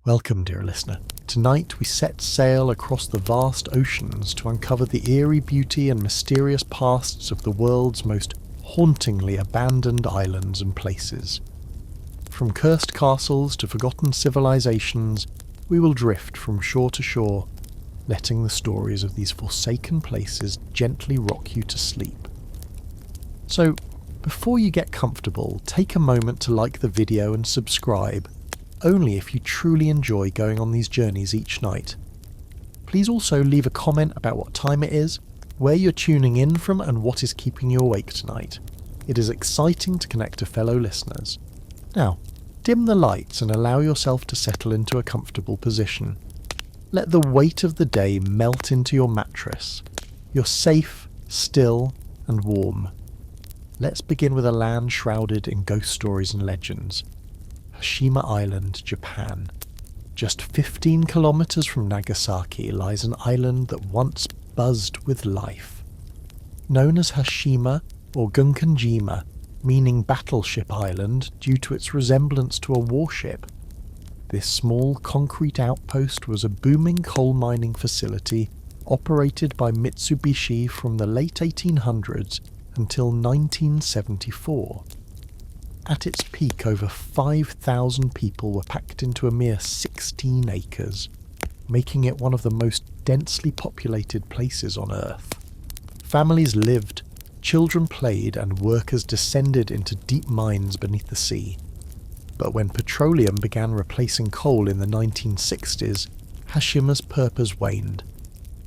Welcome, dear listener. Tonight we set sail across the vast oceans to uncover the eerie beauty and mysterious pasts of the world's most hauntingly abandoned islands and places. From cursed castles to forgotten civilizations, we will drift from shore to shore, letting the stories of these forsaken places gently rock you to sleep. So, before you get comfortable, take a moment to like the video and subscribe, only if you truly enjoy going on these journeys each night. Please also leave a comment about what time it is, where you're tuning in from, and what is keeping you awake tonight. It is exciting to connect to fellow listeners. Now, dim the lights and allow yourself to settle into a comfortable position. Let the weight of the day melt into your mattress. You're safe, still, and warm. Let's begin with a land shrouded in ghost stories and legends. Hashima Island, Japan. Just 15 kilometers from Nagasaki lies an island that once buzzed with life. Known as Hashima or Gunkanjima, meaning battleship island due to its resemblance to a warship. This small concrete outpost was a booming coal mining facility operated by Mitsubishi from the late 1800s until 1974. At its peak, over 5,000 people were packed into a mere 16 acres, making it one of the most densely populated places on Earth. Families lived, children played, and workers descended into deep mines beneath the sea. But when petroleum began replacing coal in the 1960s, Hashima's purpose waned.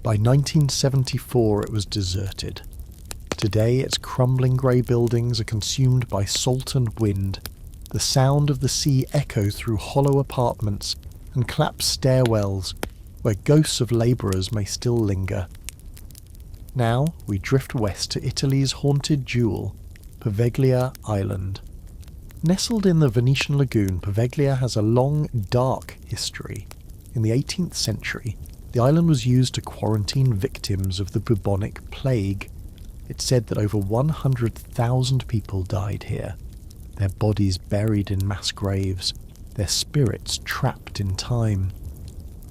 By 1974 it was deserted. Today its crumbling grey buildings are consumed by salt and wind. The sound of the sea echoes through hollow apartments and collapsed stairwells where ghosts of labourers may still linger. Now we drift west to Italy's haunted jewel, Poveglia Island. Nestled in the Venetian lagoon, Poveglia has a long, dark history. In the 18th century, the island was used to quarantine victims of the bubonic plague. It's said that over 100,000 people died here, their bodies buried in mass graves, their spirits trapped in time.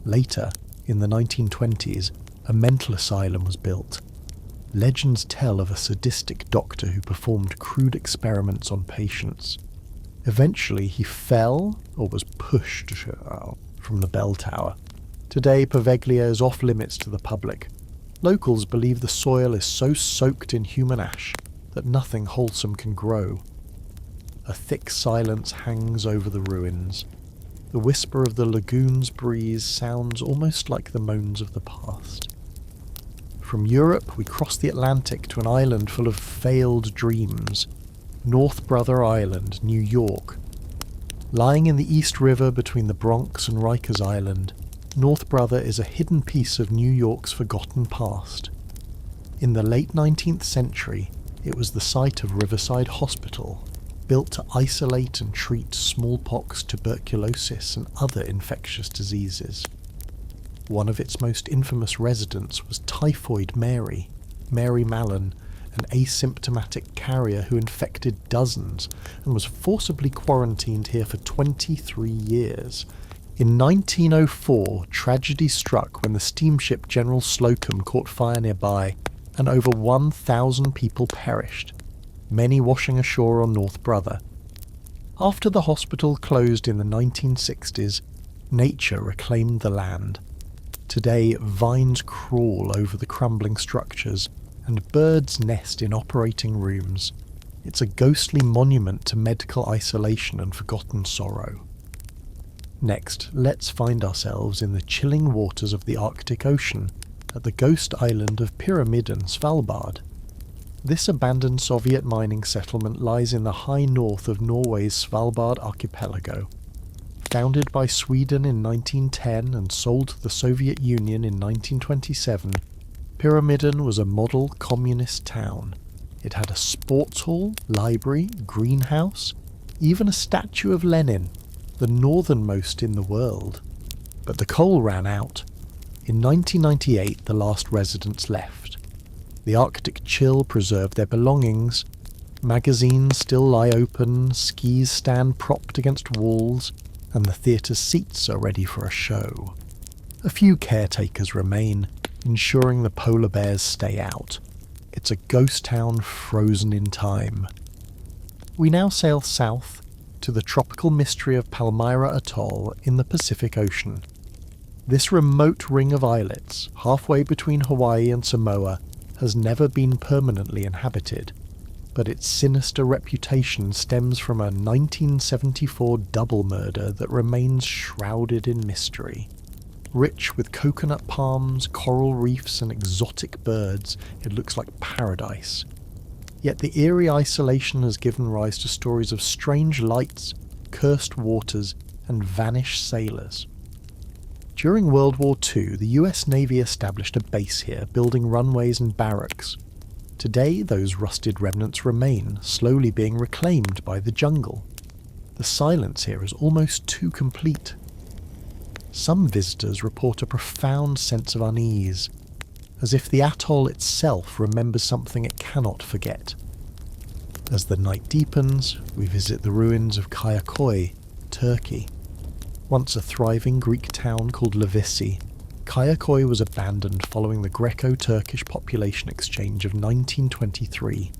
Later, in the 1920s, a mental asylum was built. Legends tell of a sadistic doctor who performed crude experiments on patients. Eventually he fell, or was pushed, from the bell tower. Today Poveglia is off limits to the public. Locals believe the soil is so soaked in human ash that nothing wholesome can grow. A thick silence hangs over the ruins. The whisper of the lagoon's breeze sounds almost like the moans of the past. From Europe we cross the Atlantic to an island full of failed dreams, North Brother Island, New York. Lying in the East River between the Bronx and Rikers Island, North Brother is a hidden piece of New York's forgotten past. In the late 19th century, it was the site of Riverside Hospital, built to isolate and treat smallpox, tuberculosis, and other infectious diseases. One of its most infamous residents was Typhoid Mary Mallon, an asymptomatic carrier who infected dozens and was forcibly quarantined here for 23 years. In 1904, tragedy struck when the steamship General Slocum caught fire nearby, and over 1,000 people perished, many washing ashore on North Brother. After the hospital closed in the 1960s, nature reclaimed the land. Today, vines crawl over the crumbling structures, and birds nest in operating rooms. It's a ghostly monument to medical isolation and forgotten sorrow. Next, let's find ourselves in the chilling waters of the Arctic Ocean, at the ghost island of Pyramiden, Svalbard. This abandoned Soviet mining settlement lies in the high north of Norway's Svalbard archipelago. Founded by Sweden in 1910 and sold to the Soviet Union in 1927, Pyramiden was a model communist town. It had a sports hall, library, greenhouse, even a statue of Lenin, the northernmost in the world. But the coal ran out. In 1998, the last residents left. The Arctic chill preserved their belongings. Magazines still lie open, skis stand propped against walls, and the theatre's seats are ready for a show. A few caretakers remain, ensuring the polar bears stay out. It's a ghost town frozen in time. We now sail south to the tropical mystery of Palmyra Atoll in the Pacific Ocean. This remote ring of islets, halfway between Hawaii and Samoa, has never been permanently inhabited, but its sinister reputation stems from a 1974 double murder that remains shrouded in mystery. Rich with coconut palms, coral reefs and exotic birds, it looks like paradise. Yet the eerie isolation has given rise to stories of strange lights, cursed waters and vanished sailors. During World War II, the US Navy established a base here, building runways and barracks. Today, those rusted remnants remain, slowly being reclaimed by the jungle. The silence here is almost too complete. Some visitors report a profound sense of unease, as if the atoll itself remembers something it cannot forget. As the night deepens, we visit the ruins of Kayakoi, Turkey. Once a thriving Greek town called Levisi, Kayakoi was abandoned following the Greco-Turkish population exchange of 1923.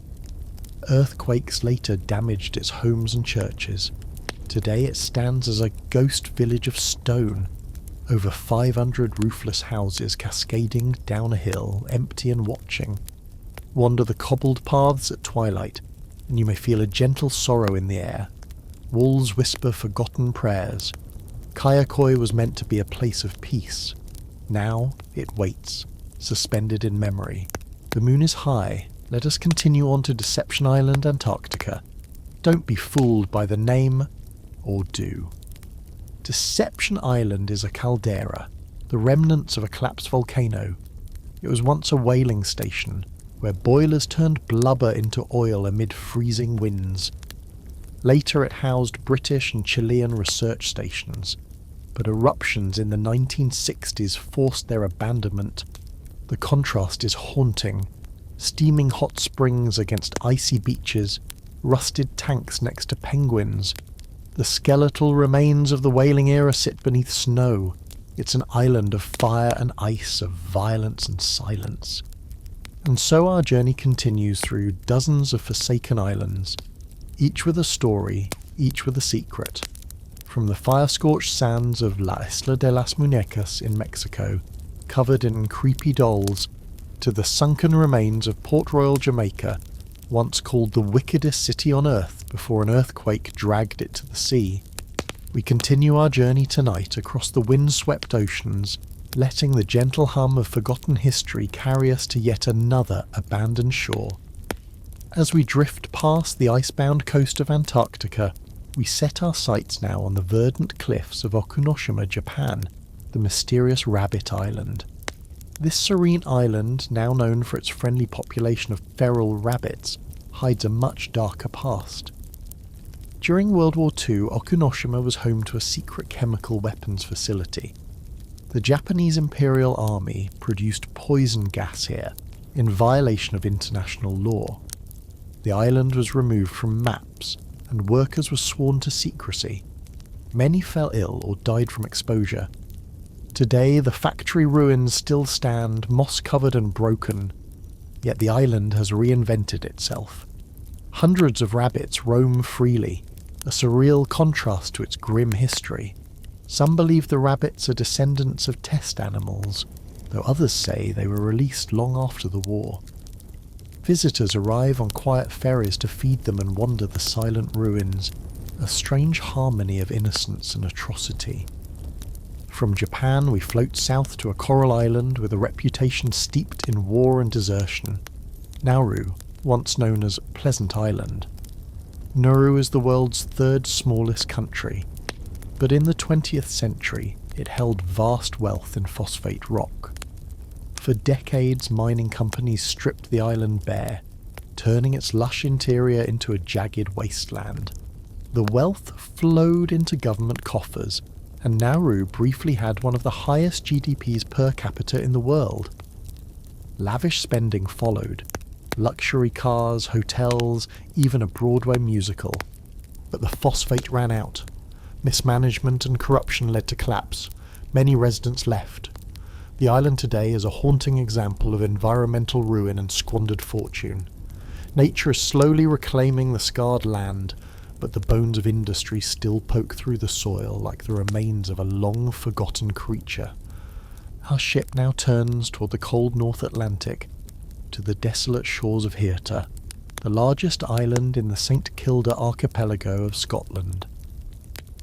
Earthquakes later damaged its homes and churches. Today it stands as a ghost village of stone, over 500 roofless houses cascading down a hill, empty and watching. Wander the cobbled paths at twilight, and you may feel a gentle sorrow in the air. Walls whisper forgotten prayers. Kayakoi was meant to be a place of peace. Now it waits, suspended in memory. The moon is high. Let us continue on to Deception Island, Antarctica. Don't be fooled by the name, or do. Deception Island is a caldera, the remnants of a collapsed volcano. It was once a whaling station, where boilers turned blubber into oil amid freezing winds. Later it housed British and Chilean research stations, but eruptions in the 1960s forced their abandonment. The contrast is haunting. Steaming hot springs against icy beaches, rusted tanks next to penguins. The skeletal remains of the whaling era sit beneath snow. It's an island of fire and ice, of violence and silence. And so our journey continues through dozens of forsaken islands, each with a story, each with a secret. From the fire-scorched sands of La Isla de las Muñecas in Mexico, covered in creepy dolls, to the sunken remains of Port Royal, Jamaica, once called the wickedest city on earth before an earthquake dragged it to the sea. We continue our journey tonight across the windswept oceans, letting the gentle hum of forgotten history carry us to yet another abandoned shore. As we drift past the icebound coast of Antarctica, we set our sights now on the verdant cliffs of Okunoshima, Japan, the mysterious Rabbit Island. This serene island, now known for its friendly population of feral rabbits, hides a much darker past. During World War II, Okunoshima was home to a secret chemical weapons facility. The Japanese Imperial Army produced poison gas here, in violation of international law. The island was removed from maps, and workers were sworn to secrecy. Many fell ill or died from exposure. Today, the factory ruins still stand, moss-covered and broken, yet the island has reinvented itself. Hundreds of rabbits roam freely, a surreal contrast to its grim history. Some believe the rabbits are descendants of test animals, though others say they were released long after the war. Visitors arrive on quiet ferries to feed them and wander the silent ruins, a strange harmony of innocence and atrocity. From Japan we float south to a coral island with a reputation steeped in war and desertion, Nauru, once known as Pleasant Island. Nauru is the world's third smallest country, but in the 20th century it held vast wealth in phosphate rock. For decades mining companies stripped the island bare, turning its lush interior into a jagged wasteland. The wealth flowed into government coffers, and Nauru briefly had one of the highest GDPs per capita in the world. Lavish spending followed. Luxury cars, hotels, even a Broadway musical. But the phosphate ran out. Mismanagement and corruption led to collapse. Many residents left. The island today is a haunting example of environmental ruin and squandered fortune. Nature is slowly reclaiming the scarred land, but the bones of industry still poke through the soil like the remains of a long-forgotten creature. Our ship now turns toward the cold North Atlantic, to the desolate shores of Hirta, the largest island in the St Kilda archipelago of Scotland.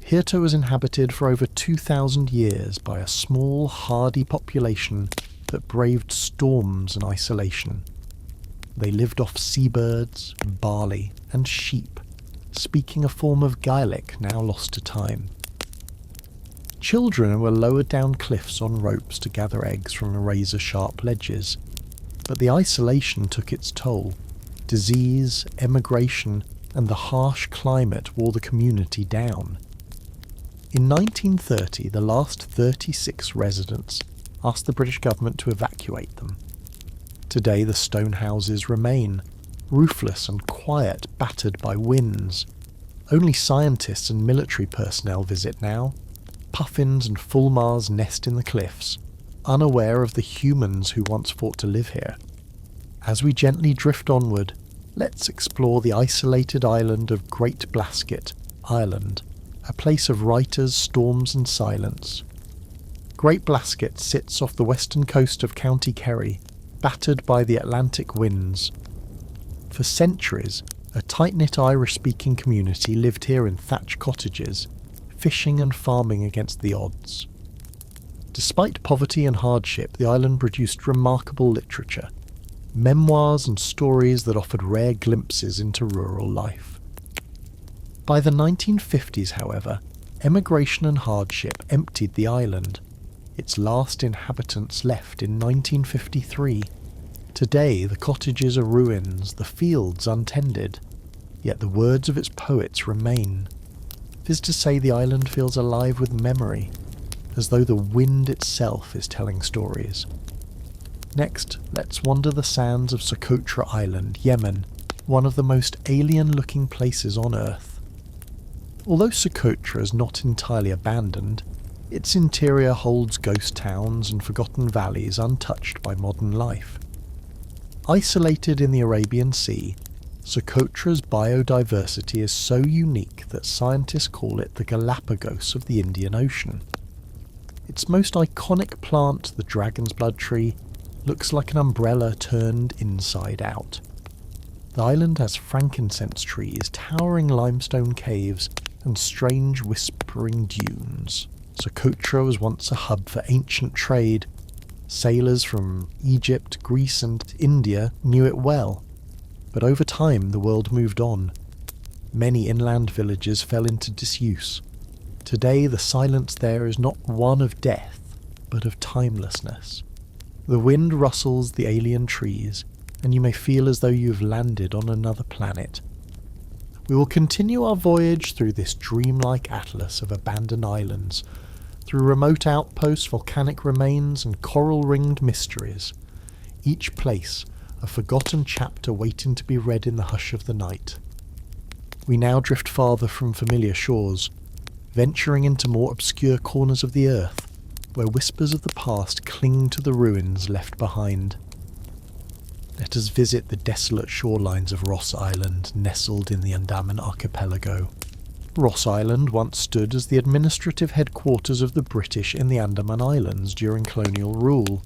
Hirta was inhabited for over 2,000 years by a small, hardy population that braved storms and isolation. They lived off seabirds, barley, and sheep, speaking a form of Gaelic now lost to time. Children were lowered down cliffs on ropes to gather eggs from razor-sharp ledges, but the isolation took its toll. Disease, emigration, and the harsh climate wore the community down. In 1930, the last 36 residents asked the British government to evacuate them. Today the stone houses remain, roofless and quiet, battered by winds. Only scientists and military personnel visit now. Puffins and fulmars nest in the cliffs, unaware of the humans who once fought to live here. As we gently drift onward, let's explore the isolated island of Great Blasket, Ireland, a place of writers, storms and silence. Great Blasket sits off the western coast of County Kerry, battered by the Atlantic winds. For centuries, a tight-knit Irish-speaking community lived here in thatched cottages, fishing and farming against the odds. Despite poverty and hardship, the island produced remarkable literature, memoirs and stories that offered rare glimpses into rural life. By the 1950s, however, emigration and hardship emptied the island. Its last inhabitants left in 1953. Today the cottages are ruins, the fields untended, yet the words of its poets remain. Visitors say the island feels alive with memory, as though the wind itself is telling stories. Next, let's wander the sands of Socotra Island, Yemen, one of the most alien-looking places on Earth. Although Socotra is not entirely abandoned, its interior holds ghost towns and forgotten valleys untouched by modern life. Isolated in the Arabian Sea, Socotra's biodiversity is so unique that scientists call it the Galapagos of the Indian Ocean. Its most iconic plant, the dragon's blood tree, looks like an umbrella turned inside out. The island has frankincense trees, towering limestone caves, and strange whispering dunes. Socotra was once a hub for ancient trade. Sailors from Egypt, Greece and India knew it well. But over time the world moved on. Many inland villages fell into disuse. Today the silence there is not one of death, but of timelessness. The wind rustles the alien trees, and you may feel as though you've landed on another planet. We will continue our voyage through this dreamlike atlas of abandoned islands, through remote outposts, volcanic remains, and coral-ringed mysteries. Each place a forgotten chapter waiting to be read in the hush of the night. We now drift farther from familiar shores, venturing into more obscure corners of the earth, where whispers of the past cling to the ruins left behind. Let us visit the desolate shorelines of Ross Island, nestled in the Andaman archipelago. Ross Island once stood as the administrative headquarters of the British in the Andaman Islands during colonial rule.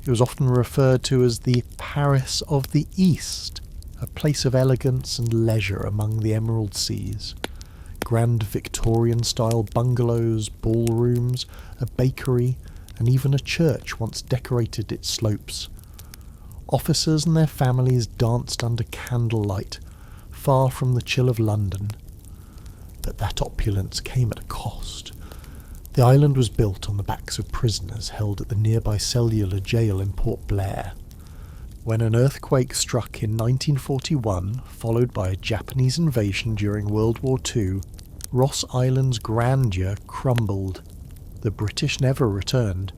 It was often referred to as the Paris of the East, a place of elegance and leisure among the Emerald Seas. Grand Victorian-style bungalows, ballrooms, a bakery, and even a church once decorated its slopes. Officers and their families danced under candlelight, far from the chill of London. But that opulence came at a cost. The island was built on the backs of prisoners held at the nearby cellular jail in Port Blair. When an earthquake struck in 1941, followed by a Japanese invasion during World War II, Ross Island's grandeur crumbled. The British never returned.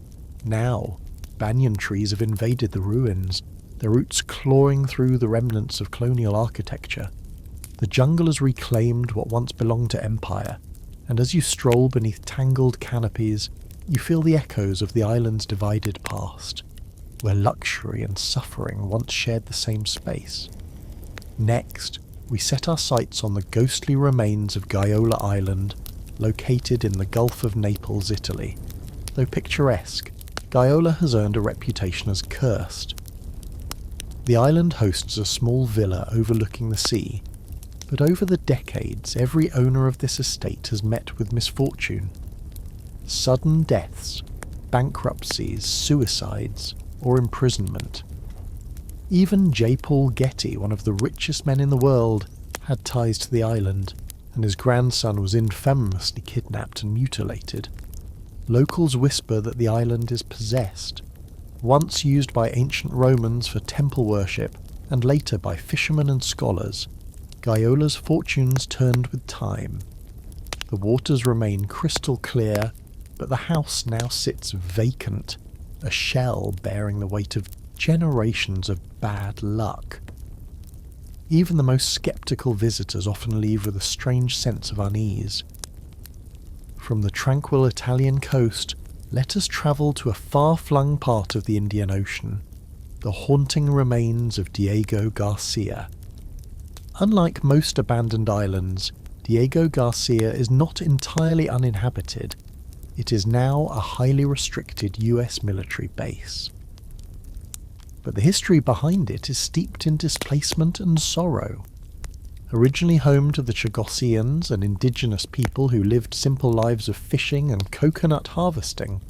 Now, banyan trees have invaded the ruins, their roots clawing through the remnants of colonial architecture. The jungle has reclaimed what once belonged to empire, and as you stroll beneath tangled canopies, you feel the echoes of the island's divided past, where luxury and suffering once shared the same space. Next, we set our sights on the ghostly remains of Gaiola Island, located in the Gulf of Naples, Italy. Though picturesque, Gaiola has earned a reputation as cursed. The island hosts a small villa overlooking the sea, but over the decades every owner of this estate has met with misfortune. Sudden deaths, bankruptcies, suicides, or imprisonment. Even J. Paul Getty, one of the richest men in the world, had ties to the island, and his grandson was infamously kidnapped and mutilated. Locals whisper that the island is possessed, once used by ancient Romans for temple worship, and later by fishermen and scholars. Gaiola's fortunes turned with time. The waters remain crystal clear, but the house now sits vacant, a shell bearing the weight of generations of bad luck. Even the most sceptical visitors often leave with a strange sense of unease. From the tranquil Italian coast, let us travel to a far-flung part of the Indian Ocean, the haunting remains of Diego Garcia. Unlike most abandoned islands, Diego Garcia is not entirely uninhabited. It is now a highly restricted US military base. But the history behind it is steeped in displacement and sorrow. Originally home to the Chagossians, an indigenous people who lived simple lives of fishing and coconut harvesting,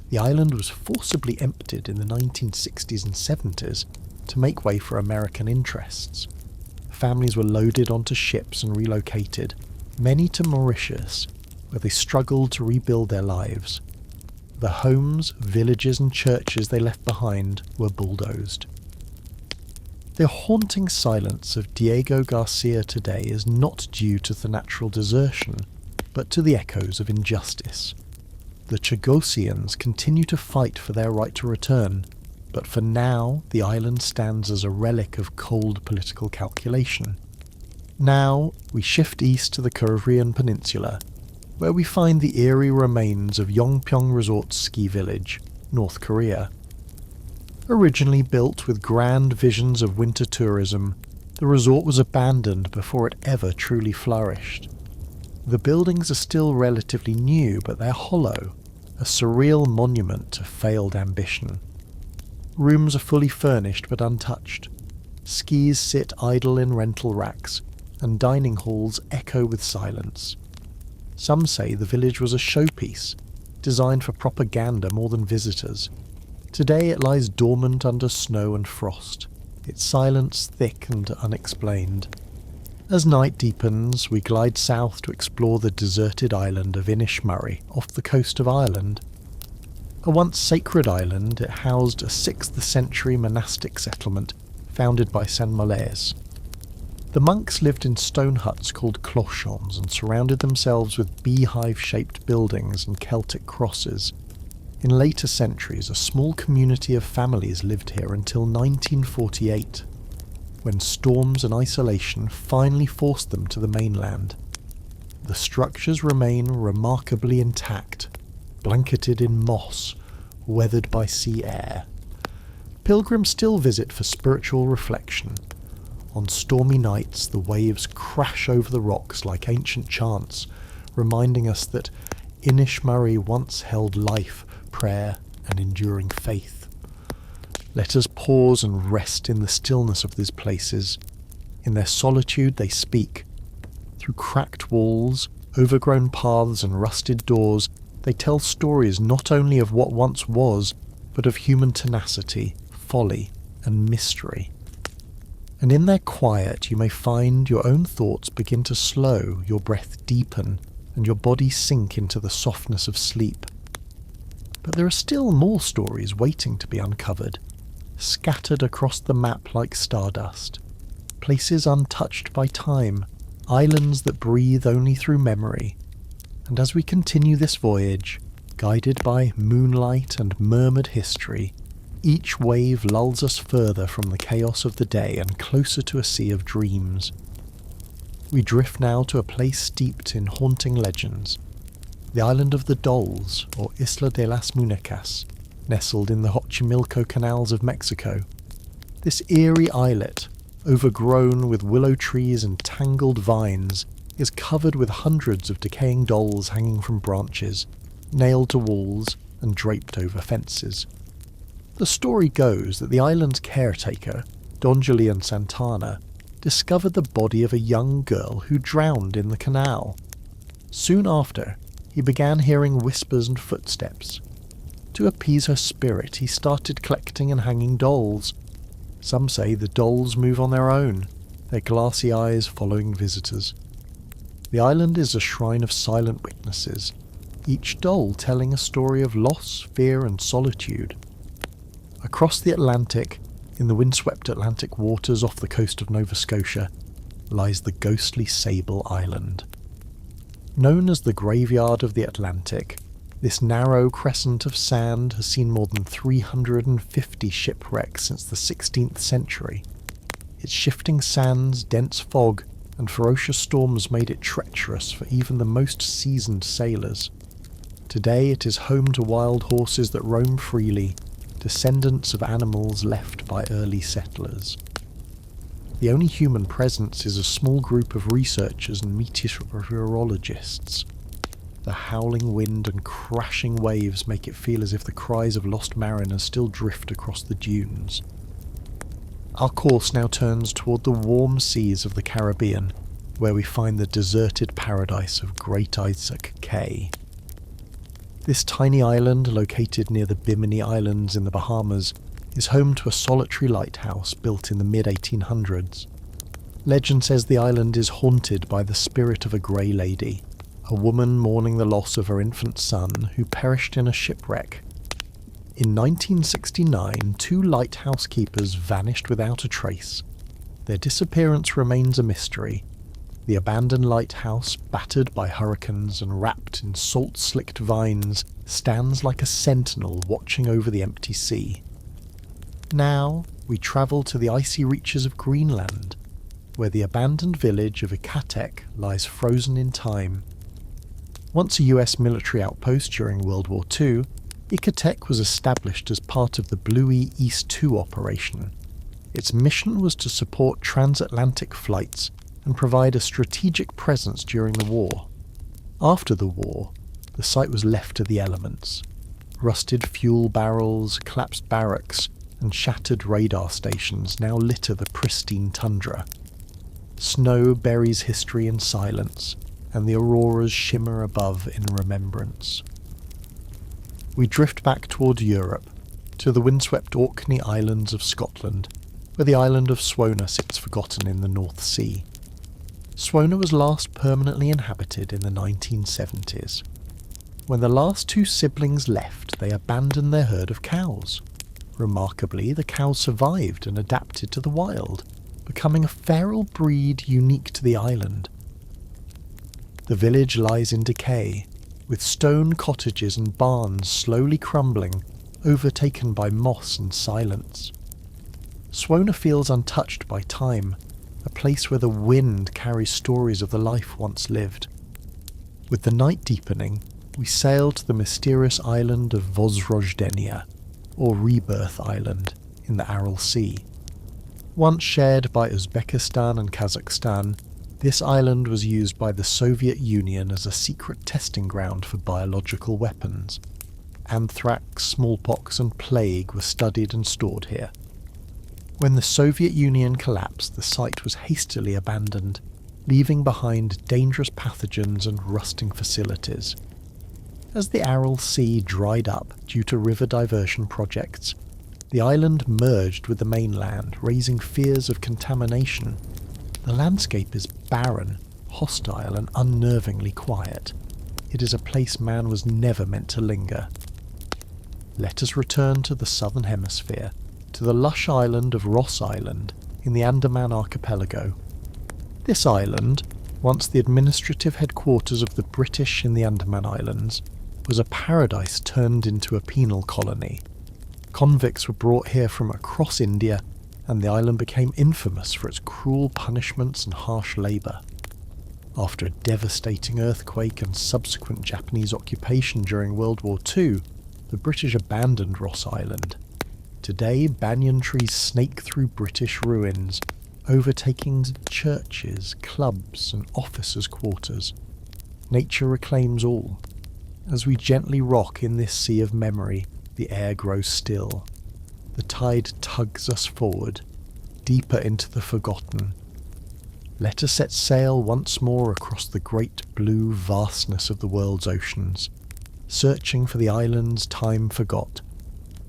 the island was forcibly emptied in the 1960s and 70s to make way for American interests. Families were loaded onto ships and relocated, many to Mauritius, where they struggled to rebuild their lives. The homes, villages and churches they left behind were bulldozed. The haunting silence of Diego Garcia today is not due to the natural desertion, but to the echoes of injustice. The Chagossians continue to fight for their right to return, but for now the island stands as a relic of cold political calculation. Now we shift east to the Korean peninsula, where we find the eerie remains of Yongpyong Resort's ski village, North Korea. Originally built with grand visions of winter tourism, the resort was abandoned before it ever truly flourished. The buildings are still relatively new, but they're hollow, a surreal monument to failed ambition. Rooms are fully furnished but untouched. Skis sit idle in rental racks, and dining halls echo with silence. Some say the village was a showpiece, designed for propaganda more than visitors. Today it lies dormant under snow and frost, its silence thick and unexplained. As night deepens, we glide south to explore the deserted island of Inishmurray off the coast of Ireland. A once sacred island, it housed a 6th century monastic settlement founded by St. Molaise. The monks lived in stone huts called clochons and surrounded themselves with beehive-shaped buildings and Celtic crosses. In later centuries, a small community of families lived here until 1948, when storms and isolation finally forced them to the mainland. The structures remain remarkably intact, blanketed in moss, weathered by sea air. Pilgrims still visit for spiritual reflection. On stormy nights, the waves crash over the rocks like ancient chants, reminding us that Inishmurray once held life, prayer, and enduring faith. Let us pause and rest in the stillness of these places. In their solitude they speak. Through cracked walls, overgrown paths and rusted doors, they tell stories not only of what once was, but of human tenacity, folly, and mystery. And in their quiet you may find your own thoughts begin to slow, your breath deepen, and your body sink into the softness of sleep. But there are still more stories waiting to be uncovered, scattered across the map like stardust. Places untouched by time, islands that breathe only through memory. And as we continue this voyage, guided by moonlight and murmured history, each wave lulls us further from the chaos of the day and closer to a sea of dreams. We drift now to a place steeped in haunting legends, the island of the Dolls, or Isla de las Muñecas, nestled in the Xochimilco canals of Mexico. This eerie islet, overgrown with willow trees and tangled vines, is covered with hundreds of decaying dolls hanging from branches, nailed to walls and draped over fences. The story goes that the island's caretaker, Don Julian Santana, discovered the body of a young girl who drowned in the canal. Soon after, he began hearing whispers and footsteps. To appease her spirit, he started collecting and hanging dolls. Some say the dolls move on their own, their glassy eyes following visitors. The island is a shrine of silent witnesses, each doll telling a story of loss, fear and solitude. Across the Atlantic, in the windswept Atlantic waters off the coast of Nova Scotia, lies the ghostly Sable Island. Known as the Graveyard of the Atlantic, this narrow crescent of sand has seen more than 350 shipwrecks since the 16th century. Its shifting sands, dense fog, and ferocious storms made it treacherous for even the most seasoned sailors. Today it is home to wild horses that roam freely, descendants of animals left by early settlers. The only human presence is a small group of researchers and meteorologists. The howling wind and crashing waves make it feel as if the cries of lost mariners still drift across the dunes. Our course now turns toward the warm seas of the Caribbean, where we find the deserted paradise of Great Isaac Cay. This tiny island, located near the Bimini Islands in the Bahamas, is home to a solitary lighthouse built in the mid-1800s. Legend says the island is haunted by the spirit of a grey lady, a woman mourning the loss of her infant son who perished in a shipwreck. In 1969, 2 lighthouse keepers vanished without a trace. Their disappearance remains a mystery. The abandoned lighthouse, battered by hurricanes and wrapped in salt-slicked vines, stands like a sentinel watching over the empty sea. Now, we travel to the icy reaches of Greenland, where the abandoned village of Ikatek lies frozen in time. Once a US military outpost during World War II, Ikatek was established as part of the Bluey East 2 operation. Its mission was to support transatlantic flights and provide a strategic presence during the war. After the war, the site was left to the elements. Rusted fuel barrels, collapsed barracks, and shattered radar stations now litter the pristine tundra. Snow buries history in silence, and the auroras shimmer above in remembrance. We drift back toward Europe, to the windswept Orkney Islands of Scotland, where the island of Swona sits forgotten in the North Sea. Swona was last permanently inhabited in the 1970s. When the last 2 siblings left, they abandoned their herd of cows. Remarkably, the cows survived and adapted to the wild, becoming a feral breed unique to the island. The village lies in decay, with stone cottages and barns slowly crumbling, overtaken by moss and silence. Swona feels untouched by time, a place where the wind carries stories of the life once lived. With the night deepening, we sail to the mysterious island of Vozrojdenia, or Rebirth Island, in the Aral Sea. Once shared by Uzbekistan and Kazakhstan, this island was used by the Soviet Union as a secret testing ground for biological weapons. Anthrax, smallpox and plague were studied and stored here. When the Soviet Union collapsed, the site was hastily abandoned, leaving behind dangerous pathogens and rusting facilities. As the Aral Sea dried up due to river diversion projects, the island merged with the mainland, raising fears of contamination. The landscape is barren, hostile and unnervingly quiet. It is a place man was never meant to linger. Let us return to the southern hemisphere, to the lush island of Ross Island in the Andaman archipelago. This island, once the administrative headquarters of the British in the Andaman Islands, was a paradise turned into a penal colony. Convicts were brought here from across India, and the island became infamous for its cruel punishments and harsh labour. After a devastating earthquake and subsequent Japanese occupation during World War II, the British abandoned Ross Island. Today, banyan trees snake through British ruins, overtaking churches, clubs, and officers' quarters. Nature reclaims all. As we gently rock in this sea of memory, the air grows still. The tide tugs us forward, deeper into the forgotten. Let us set sail once more across the great blue vastness of the world's oceans, searching for the islands time forgot,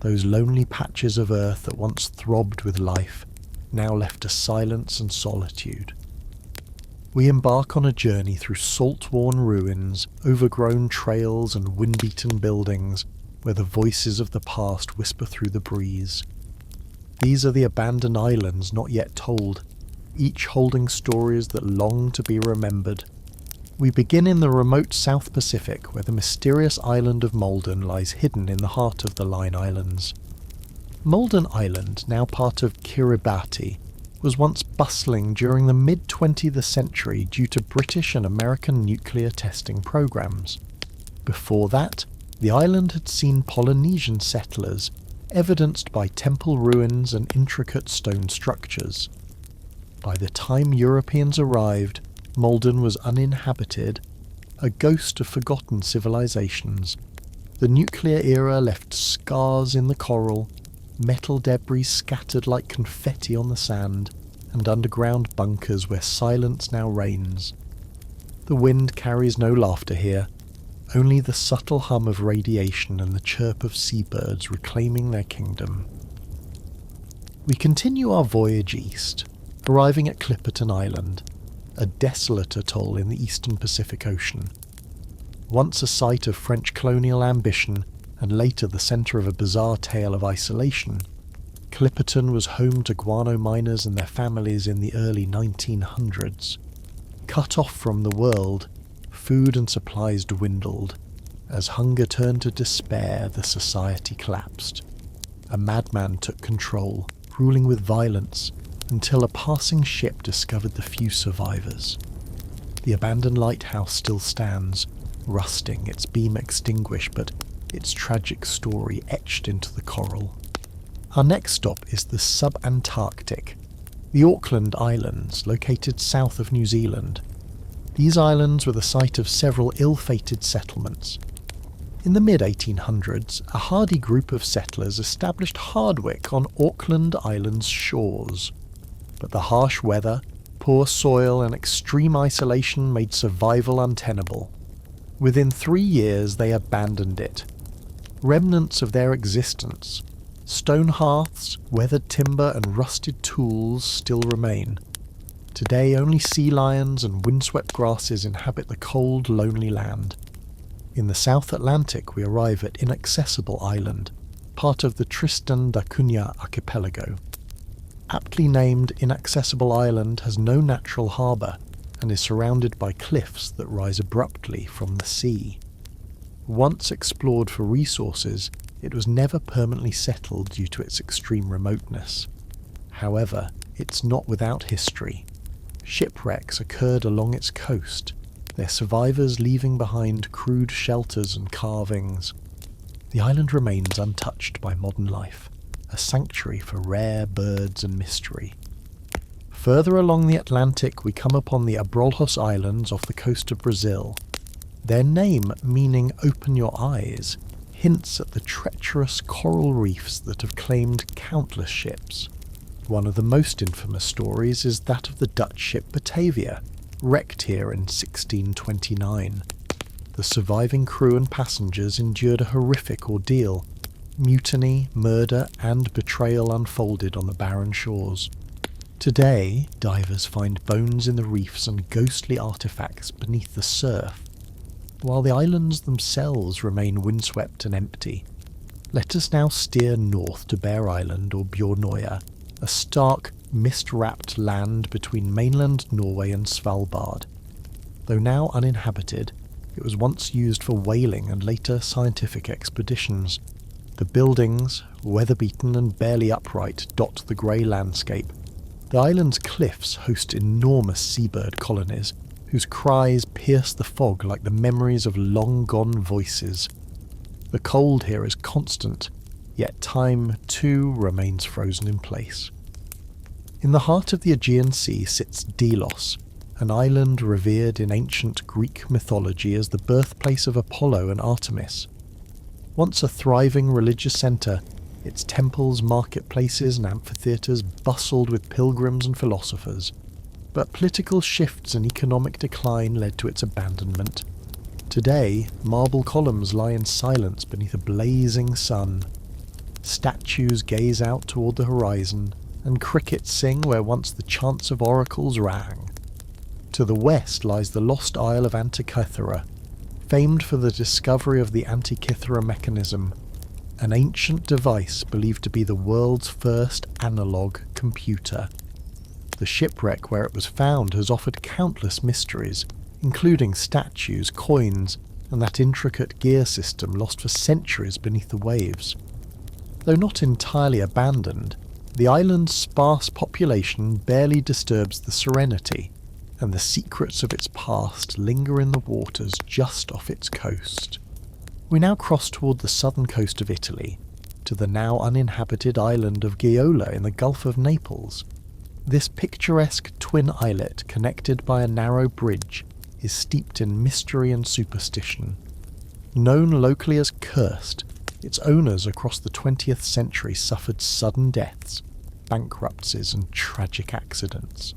those lonely patches of earth that once throbbed with life, now left to silence and solitude. We embark on a journey through salt-worn ruins, overgrown trails and wind-beaten buildings, where the voices of the past whisper through the breeze. These are the abandoned islands not yet told, each holding stories that long to be remembered. We begin in the remote South Pacific, where the mysterious island of Malden lies hidden in the heart of the Line Islands. Malden Island, now part of Kiribati, was once bustling during the mid-20th century due to British and American nuclear testing programs. Before that, the island had seen Polynesian settlers, evidenced by temple ruins and intricate stone structures. By the time Europeans arrived, Malden was uninhabited, a ghost of forgotten civilizations. The nuclear era left scars in the coral, metal debris scattered like confetti on the sand, and underground bunkers where silence now reigns. The wind carries no laughter here, only the subtle hum of radiation and the chirp of seabirds reclaiming their kingdom. We continue our voyage east, arriving at Clipperton Island, a desolate atoll in the eastern Pacific Ocean. Once a site of French colonial ambition, and later the centre of a bizarre tale of isolation, Clipperton was home to guano miners and their families in the early 1900s. Cut off from the world, food and supplies dwindled. As hunger turned to despair, the society collapsed. A madman took control, ruling with violence, until a passing ship discovered the few survivors. The abandoned lighthouse still stands, rusting, its beam extinguished, but its tragic story etched into the coral. Our next stop is the sub-Antarctic, the Auckland Islands, located south of New Zealand. These islands were the site of several ill-fated settlements. In the mid-1800s, a hardy group of settlers established Hardwick on Auckland Island's shores. But the harsh weather, poor soil and extreme isolation made survival untenable. Within 3 years they abandoned it. Remnants of their existence, stone hearths, weathered timber and rusted tools still remain. Today only sea lions and windswept grasses inhabit the cold, lonely land. In the South Atlantic we arrive at Inaccessible Island, part of the Tristan da Cunha archipelago. Aptly named Inaccessible Island has no natural harbour and is surrounded by cliffs that rise abruptly from the sea. Once explored for resources, it was never permanently settled due to its extreme remoteness. However, it's not without history. Shipwrecks occurred along its coast, their survivors leaving behind crude shelters and carvings. The island remains untouched by modern life, a sanctuary for rare birds and mystery. Further along the Atlantic we come upon the Abrolhos Islands off the coast of Brazil. Their name, meaning open your eyes, hints at the treacherous coral reefs that have claimed countless ships. One of the most infamous stories is that of the Dutch ship Batavia, wrecked here in 1629. The surviving crew and passengers endured a horrific ordeal. Mutiny, murder and betrayal unfolded on the barren shores. Today, divers find bones in the reefs and ghostly artefacts beneath the surf, while the islands themselves remain windswept and empty. Let us now steer north to Bear Island or Bjornoya, a stark, mist-wrapped land between mainland Norway and Svalbard. Though now uninhabited, it was once used for whaling and later scientific expeditions. The buildings, weather-beaten and barely upright, dot the grey landscape. The island's cliffs host enormous seabird colonies, whose cries pierce the fog like the memories of long-gone voices. The cold here is constant, yet time, too, remains frozen in place. In the heart of the Aegean Sea sits Delos, an island revered in ancient Greek mythology as the birthplace of Apollo and Artemis. Once a thriving religious centre, its temples, marketplaces and amphitheatres bustled with pilgrims and philosophers, but political shifts and economic decline led to its abandonment. Today, marble columns lie in silence beneath a blazing sun. Statues gaze out toward the horizon, and crickets sing where once the chants of oracles rang. To the west lies the lost isle of Antikythera, famed for the discovery of the Antikythera mechanism, an ancient device believed to be the world's first analog computer. The shipwreck where it was found has offered countless mysteries, including statues, coins, and that intricate gear system lost for centuries beneath the waves. Though not entirely abandoned, the island's sparse population barely disturbs the serenity, and the secrets of its past linger in the waters just off its coast. We now cross toward the southern coast of Italy, to the now uninhabited island of Giola in the Gulf of Naples. This picturesque twin islet, connected by a narrow bridge, is steeped in mystery and superstition. Known locally as Cursed, its owners across the 20th century suffered sudden deaths, bankruptcies and tragic accidents.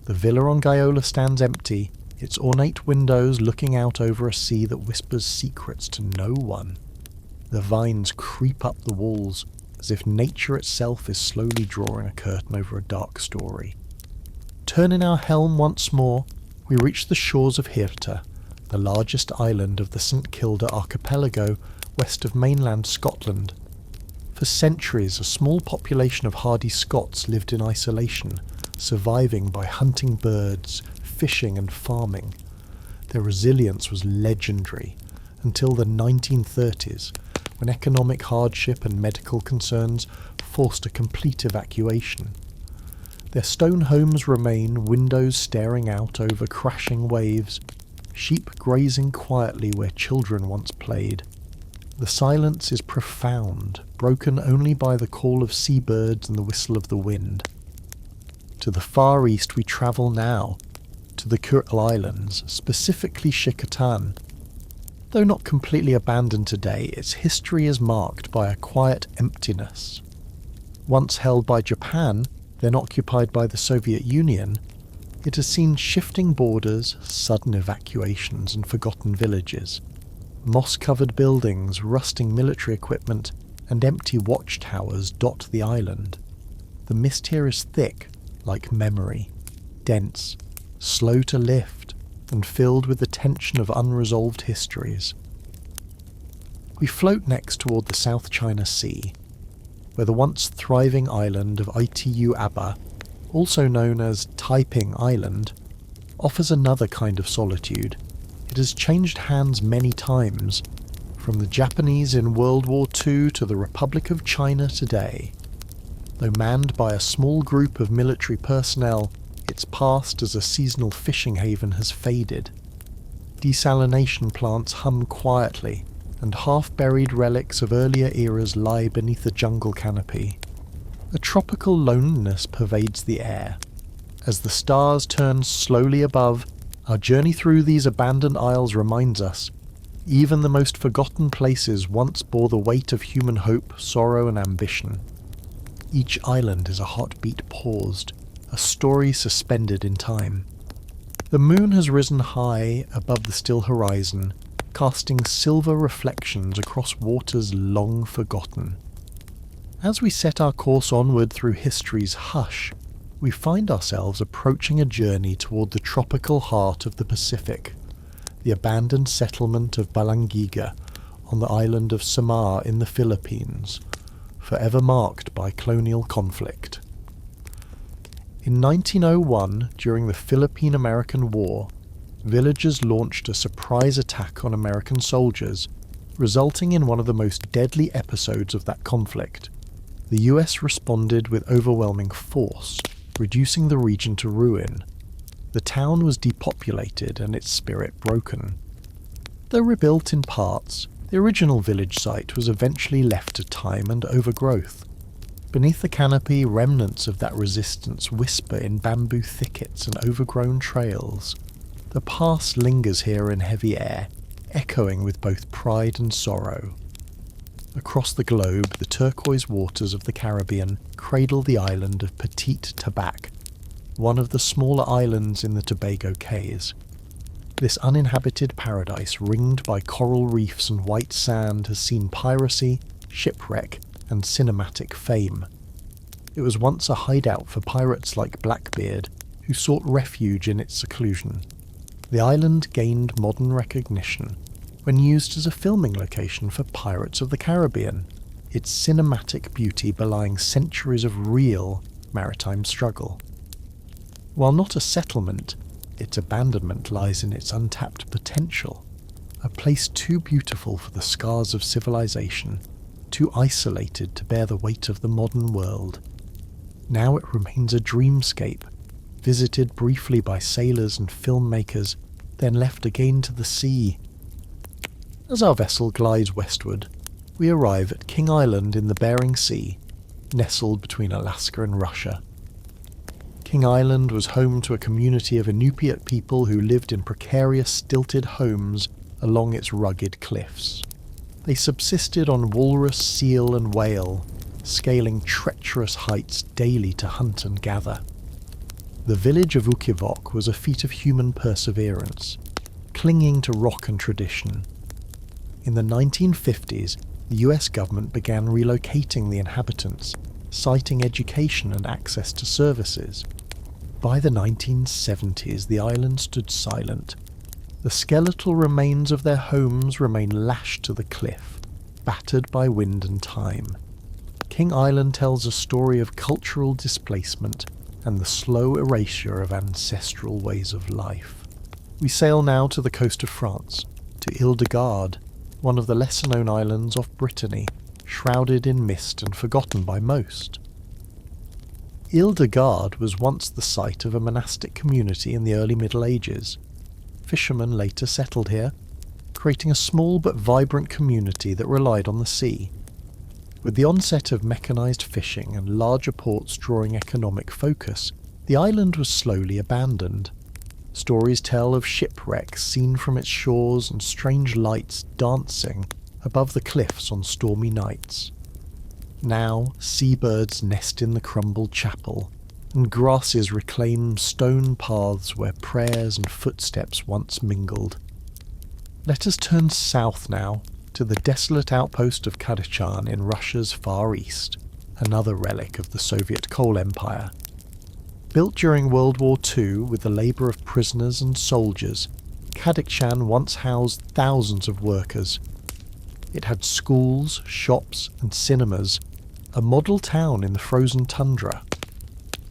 The villa on Giola stands empty, its ornate windows looking out over a sea that whispers secrets to no one. The vines creep up the walls, as if nature itself is slowly drawing a curtain over a dark story. Turning our helm once more, we reach the shores of Hirta, the largest island of the St Kilda archipelago west of mainland Scotland. For centuries, a small population of hardy Scots lived in isolation, surviving by hunting birds, fishing and farming. Their resilience was legendary until the 1930s, when economic hardship and medical concerns forced a complete evacuation. Their stone homes remain, windows staring out over crashing waves, sheep grazing quietly where children once played. The silence is profound, broken only by the call of seabirds and the whistle of the wind. To the far east we travel now, to the Kuril Islands, specifically Shikotan. Though not completely abandoned today, its history is marked by a quiet emptiness. Once held by Japan, then occupied by the Soviet Union, it has seen shifting borders, sudden evacuations and forgotten villages. Moss-covered buildings, rusting military equipment, and empty watchtowers dot the island. The mist here is thick, like memory, dense, slow to lift, and filled with the tension of unresolved histories. We float next toward the South China Sea, where the once thriving island of Itu Aba, also known as Taiping Island, offers another kind of solitude. It has changed hands many times, from the Japanese in World War II to the Republic of China today. Though manned by a small group of military personnel, its past as a seasonal fishing haven has faded. Desalination plants hum quietly, and half-buried relics of earlier eras lie beneath the jungle canopy. A tropical loneliness pervades the air. As the stars turn slowly above, our journey through these abandoned isles reminds us, even the most forgotten places once bore the weight of human hope, sorrow and ambition. Each island is a heartbeat paused, a story suspended in time. The moon has risen high above the still horizon, casting silver reflections across waters long forgotten. As we set our course onward through history's hush, we find ourselves approaching a journey toward the tropical heart of the Pacific, the abandoned settlement of Balangiga on the island of Samar in the Philippines, forever marked by colonial conflict. In 1901, during the Philippine-American War, villagers launched a surprise attack on American soldiers, resulting in one of the most deadly episodes of that conflict. The US responded with overwhelming force, reducing the region to ruin. The town was depopulated and its spirit broken. Though rebuilt in parts, the original village site was eventually left to time and overgrowth. Beneath the canopy, remnants of that resistance whisper in bamboo thickets and overgrown trails. The past lingers here in heavy air, echoing with both pride and sorrow. Across the globe, the turquoise waters of the Caribbean cradle the island of Petite Tabac, one of the smaller islands in the Tobago Cays. This uninhabited paradise, ringed by coral reefs and white sand, has seen piracy, shipwreck, and cinematic fame. It was once a hideout for pirates like Blackbeard, who sought refuge in its seclusion. The island gained modern recognition when used as a filming location for Pirates of the Caribbean, its cinematic beauty belying centuries of real maritime struggle. While not a settlement, its abandonment lies in its untapped potential, a place too beautiful for the scars of civilization, too isolated to bear the weight of the modern world. Now it remains a dreamscape, visited briefly by sailors and filmmakers, then left again to the sea. As our vessel glides westward, we arrive at King Island in the Bering Sea, nestled between Alaska and Russia. King Island was home to a community of Inupiat people who lived in precarious, stilted homes along its rugged cliffs. They subsisted on walrus, seal and whale, scaling treacherous heights daily to hunt and gather. The village of Ukivok was a feat of human perseverance, clinging to rock and tradition. In the 1950s, the US government began relocating the inhabitants, citing education and access to services. By the 1970s, the island stood silent. The skeletal remains of their homes remain lashed to the cliff, battered by wind and time. King Island tells a story of cultural displacement and the slow erasure of ancestral ways of life. We sail now to the coast of France, to Ile-de-Garde, one of the lesser-known islands off Brittany, shrouded in mist and forgotten by most. Ile-de-Garde was once the site of a monastic community in the early Middle Ages. Fishermen later settled here, creating a small but vibrant community that relied on the sea. With the onset of mechanised fishing and larger ports drawing economic focus, the island was slowly abandoned. Stories tell of shipwrecks seen from its shores and strange lights dancing above the cliffs on stormy nights. Now, seabirds nest in the crumbled chapel, and grasses reclaim stone paths where prayers and footsteps once mingled. Let us turn south now, to the desolate outpost of Kadachan in Russia's Far East, another relic of the Soviet coal empire. Built during World War II with the labour of prisoners and soldiers, Kadachan once housed thousands of workers. It had schools, shops and cinemas, a model town in the frozen tundra.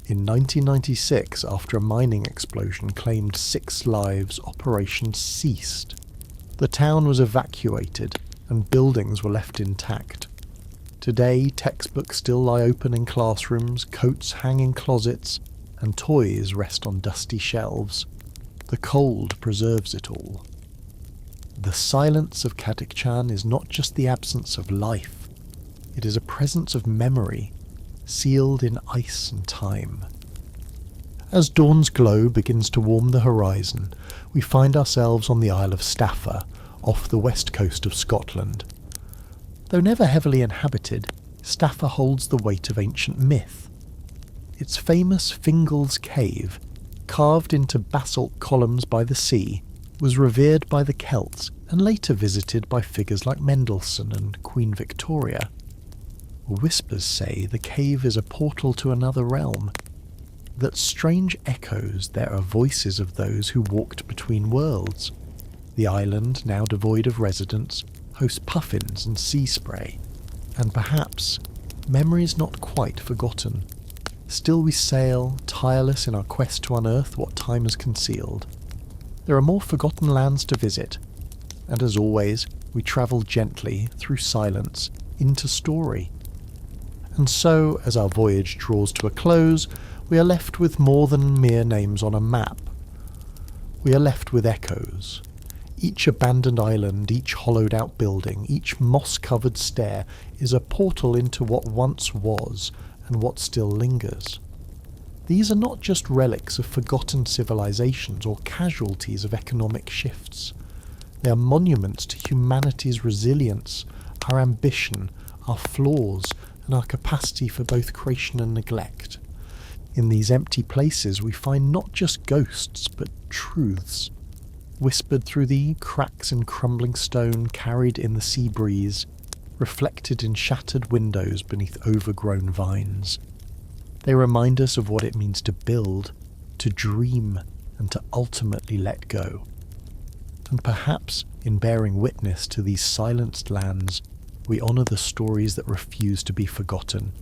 In 1996, after a mining explosion claimed 6 lives, operations ceased. The town was evacuated and buildings were left intact. Today, textbooks still lie open in classrooms, coats hang in closets, and toys rest on dusty shelves. The cold preserves it all. The silence of Kadachan is not just the absence of life. It is a presence of memory, sealed in ice and time. As dawn's glow begins to warm the horizon, we find ourselves on the Isle of Staffa, off the west coast of Scotland. Though never heavily inhabited, Staffa holds the weight of ancient myth. Its famous Fingal's Cave, carved into basalt columns by the sea, was revered by the Celts and later visited by figures like Mendelssohn and Queen Victoria. Whispers say the cave is a portal to another realm, that strange echoes there are voices of those who walked between worlds. The island, now devoid of residents, hosts puffins and sea spray, and perhaps memories not quite forgotten. Still we sail, tireless in our quest to unearth what time has concealed. There are more forgotten lands to visit, and as always, we travel gently, through silence, into story. And so, as our voyage draws to a close, we are left with more than mere names on a map. we are left with echoes. Each abandoned island, each hollowed-out building, each moss-covered stair is a portal into what once was and what still lingers. These are not just relics of forgotten civilizations or casualties of economic shifts. They are monuments to humanity's resilience, our ambition, our flaws, and our capacity for both creation and neglect. In these empty places we find not just ghosts, but truths, whispered through the cracks in crumbling stone, carried in the sea breeze, reflected in shattered windows beneath overgrown vines. They remind us of what it means to build, to dream, and to ultimately let go. And perhaps, in bearing witness to these silenced lands, we honour the stories that refuse to be forgotten.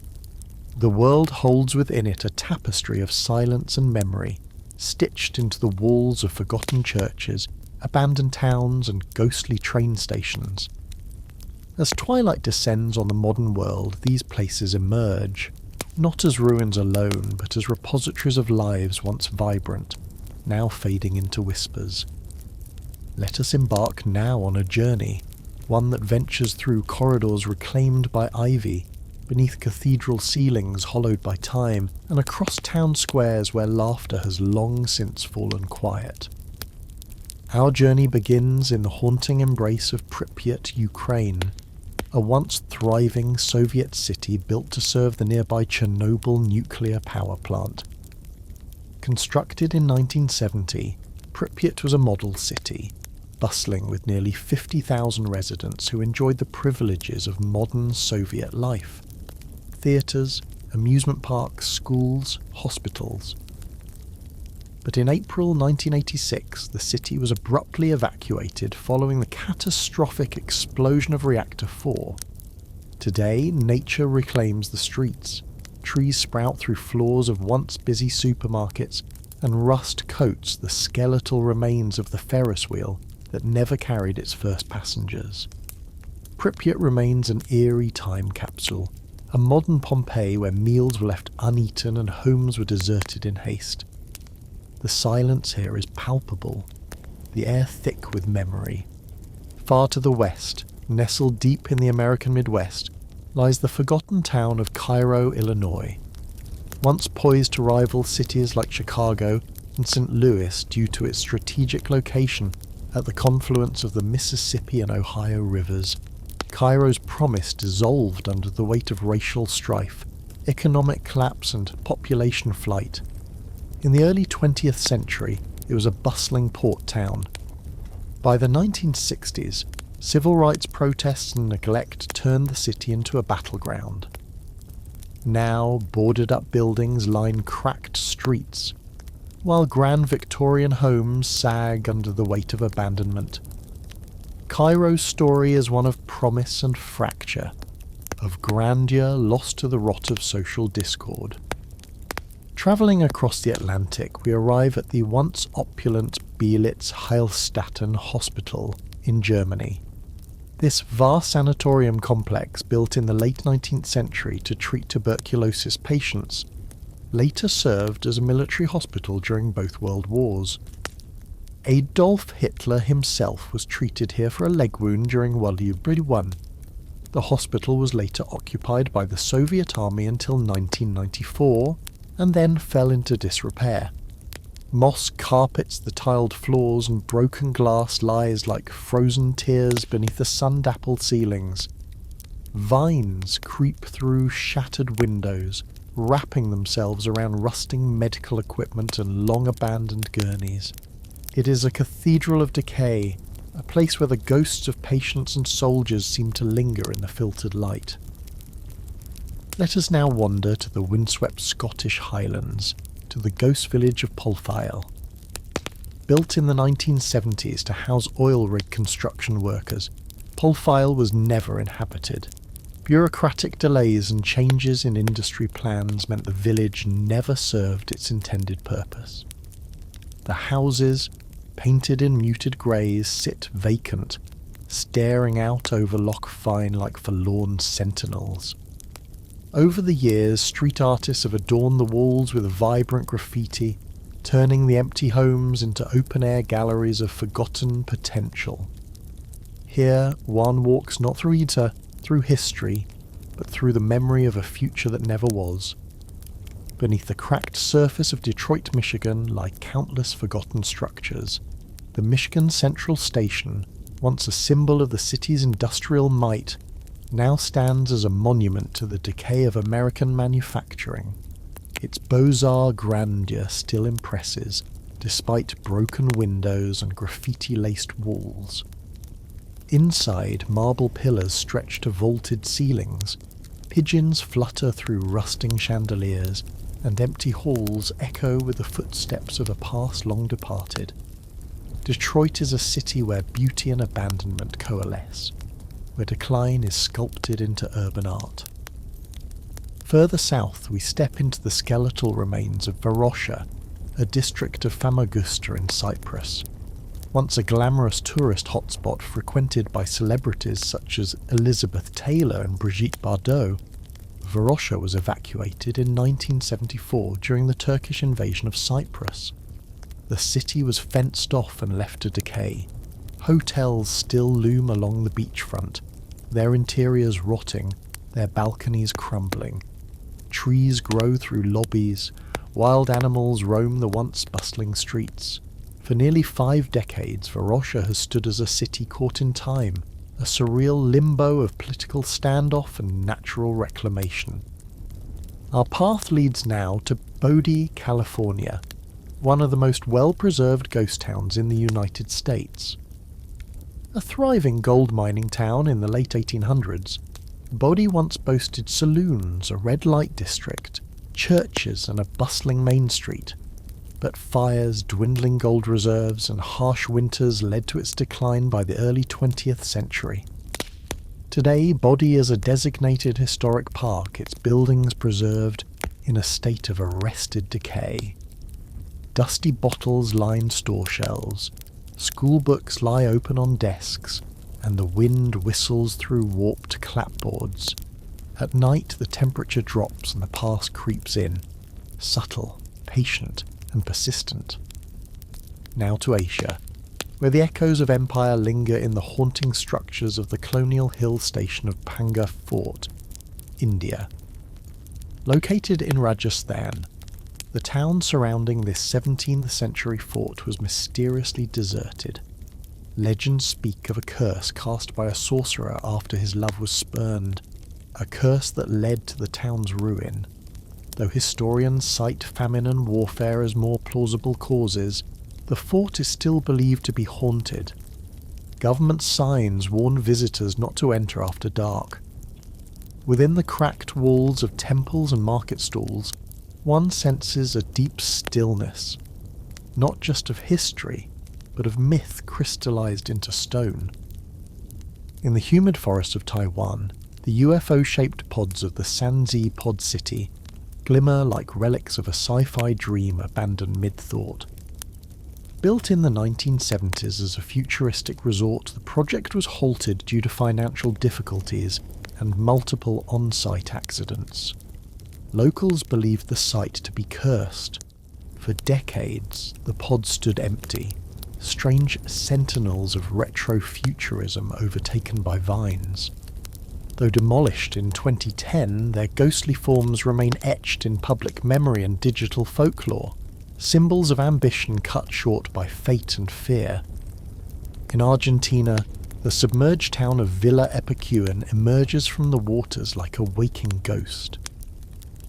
The world holds within it a tapestry of silence and memory, stitched into the walls of forgotten churches, abandoned towns, and ghostly train stations. As twilight descends on the modern world, these places emerge, not as ruins alone, but as repositories of lives once vibrant, now fading into whispers. Let us embark now on a journey, one that ventures through corridors reclaimed by ivy, beneath cathedral ceilings hollowed by time, and across town squares where laughter has long since fallen quiet. Our journey begins in the haunting embrace of Pripyat, Ukraine, a once thriving Soviet city built to serve the nearby Chernobyl nuclear power plant. Constructed in 1970, Pripyat was a model city, bustling with nearly 50,000 residents who enjoyed the privileges of modern Soviet life. Theatres, amusement parks, schools, hospitals. But in April 1986, the city was abruptly evacuated following the catastrophic explosion of Reactor 4. Today, nature reclaims the streets. Trees sprout through floors of once busy supermarkets, and rust coats the skeletal remains of the Ferris wheel that never carried its first passengers. Pripyat remains an eerie time capsule, a modern Pompeii where meals were left uneaten and homes were deserted in haste. The silence here is palpable, the air thick with memory. Far to the west, nestled deep in the American Midwest, lies the forgotten town of Cairo, Illinois. Once poised to rival cities like Chicago and St. Louis due to its strategic location at the confluence of the Mississippi and Ohio rivers, Cairo's promise dissolved under the weight of racial strife, economic collapse and population flight. In the early 20th century, it was a bustling port town. By the 1960s, civil rights protests and neglect turned the city into a battleground. Now, boarded-up buildings line cracked streets, while grand Victorian homes sag under the weight of abandonment. Cairo's story is one of promise and fracture, of grandeur lost to the rot of social discord. Travelling across the Atlantic, we arrive at the once opulent Belitz Heilstatten Hospital in Germany. This vast sanatorium complex, built in the late 19th century to treat tuberculosis patients, later served as a military hospital during both World Wars. Adolf Hitler himself was treated here for a leg wound during World War I. The hospital was later occupied by the Soviet Army until 1994, and then fell into disrepair. Moss carpets the tiled floors, and broken glass lies like frozen tears beneath the sun-dappled ceilings. Vines creep through shattered windows, wrapping themselves around rusting medical equipment and long-abandoned gurneys. It is a cathedral of decay, a place where the ghosts of patients and soldiers seem to linger in the filtered light. Let us now wander to the windswept Scottish Highlands, to the ghost village of Polfile. Built in the 1970s to house oil rig construction workers, Polfile was never inhabited. Bureaucratic delays and changes in industry plans meant the village never served its intended purpose. The houses, painted in muted greys, sit vacant, staring out over Loch Fyne like forlorn sentinels. Over the years, street artists have adorned the walls with vibrant graffiti, turning the empty homes into open-air galleries of forgotten potential. Here, one walks not through history, but through the memory of a future that never was. Beneath the cracked surface of Detroit, Michigan, lie countless forgotten structures. The Michigan Central Station, once a symbol of the city's industrial might, now stands as a monument to the decay of American manufacturing. Its Beaux-Arts grandeur still impresses, despite broken windows and graffiti-laced walls. Inside, marble pillars stretch to vaulted ceilings, pigeons flutter through rusting chandeliers, and empty halls echo with the footsteps of a past long departed. Detroit is a city where beauty and abandonment coalesce, where decline is sculpted into urban art. Further south, we step into the skeletal remains of Varosha, a district of Famagusta in Cyprus. Once a glamorous tourist hotspot frequented by celebrities such as Elizabeth Taylor and Brigitte Bardot, Varosha was evacuated in 1974 during the Turkish invasion of Cyprus. The city was fenced off and left to decay. Hotels still loom along the beachfront, their interiors rotting, their balconies crumbling. Trees grow through lobbies, wild animals roam the once bustling streets. For nearly 5 decades, Varosha has stood as a city caught in time, a surreal limbo of political standoff and natural reclamation. Our path leads now to Bodie, California, one of the most well-preserved ghost towns in the United States. A thriving gold mining town in the late 1800s, Bodie once boasted saloons, a red light district, churches and a bustling main street. But fires, dwindling gold reserves, and harsh winters led to its decline by the early 20th century. Today, Bodie is a designated historic park, its buildings preserved in a state of arrested decay. Dusty bottles line store shelves, school books lie open on desks, and the wind whistles through warped clapboards. At night, the temperature drops and the past creeps in, subtle, patient, and persistent. Now to Asia, where the echoes of empire linger in the haunting structures of the colonial hill station of Panga Fort, India. Located in Rajasthan, the town surrounding this 17th century fort was mysteriously deserted. Legends speak of a curse cast by a sorcerer after his love was spurned, a curse that led to the town's ruin. Though historians cite famine and warfare as more plausible causes, the fort is still believed to be haunted. Government signs warn visitors not to enter after dark. Within the cracked walls of temples and market stalls, one senses a deep stillness, not just of history, but of myth crystallized into stone. In the humid forest of Taiwan, the UFO-shaped pods of the Sanzi Pod City glimmer like relics of a sci-fi dream abandoned mid-thought. Built in the 1970s as a futuristic resort, the project was halted due to financial difficulties and multiple on-site accidents. Locals believed the site to be cursed. For decades, the pod stood empty, strange sentinels of retro-futurism overtaken by vines. Though demolished in 2010, their ghostly forms remain etched in public memory and digital folklore, symbols of ambition cut short by fate and fear. In Argentina, the submerged town of Villa Epicuan emerges from the waters like a waking ghost.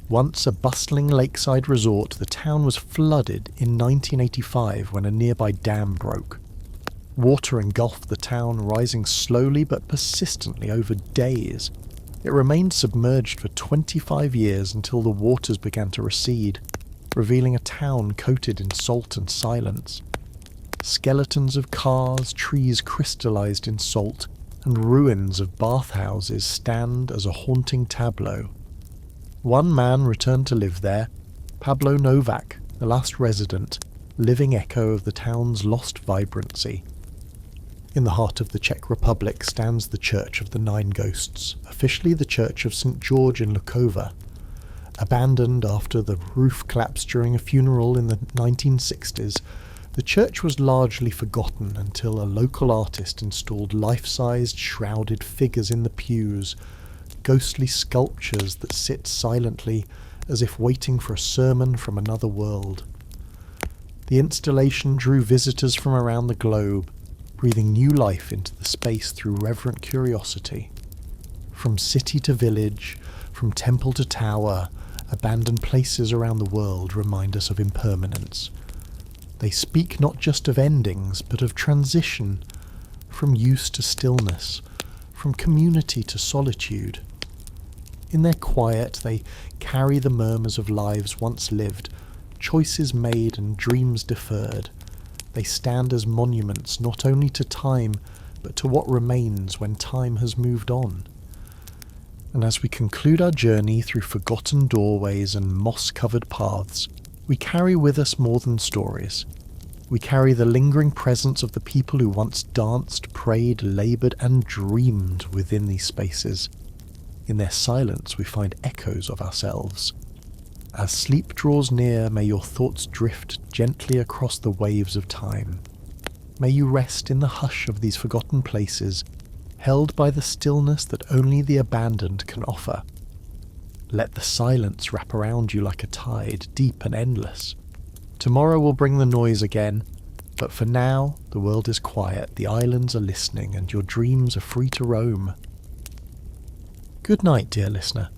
Once a bustling lakeside resort, the town was flooded in 1985 when a nearby dam broke. Water engulfed the town, rising slowly but persistently over days. It remained submerged for 25 years until the waters began to recede, revealing a town coated in salt and silence. Skeletons of cars, trees crystallized in salt, and ruins of bathhouses stand as a haunting tableau. One man returned to live there, Pablo Novak, the last resident, living echo of the town's lost vibrancy. In the heart of the Czech Republic stands the Church of the Nine Ghosts, officially the Church of St. George in Lukova, Abandoned after the roof collapsed during a funeral in the 1960s, the church was largely forgotten until a local artist installed life-sized shrouded figures in the pews, ghostly sculptures that sit silently as if waiting for a sermon from another world. The installation drew visitors from around the globe, breathing new life into the space through reverent curiosity. From city to village, from temple to tower, abandoned places around the world remind us of impermanence. They speak not just of endings, but of transition, from use to stillness, from community to solitude. In their quiet, they carry the murmurs of lives once lived, choices made and dreams deferred. They stand as monuments not only to time, but to what remains when time has moved on. And as we conclude our journey through forgotten doorways and moss-covered paths, we carry with us more than stories. We carry the lingering presence of the people who once danced, prayed, laboured, and dreamed within these spaces. In their silence we find echoes of ourselves. As sleep draws near, may your thoughts drift gently across the waves of time. May you rest in the hush of these forgotten places, held by the stillness that only the abandoned can offer. Let the silence wrap around you like a tide, deep and endless. Tomorrow will bring the noise again, but for now the world is quiet, the islands are listening, and your dreams are free to roam. Good night, dear listener.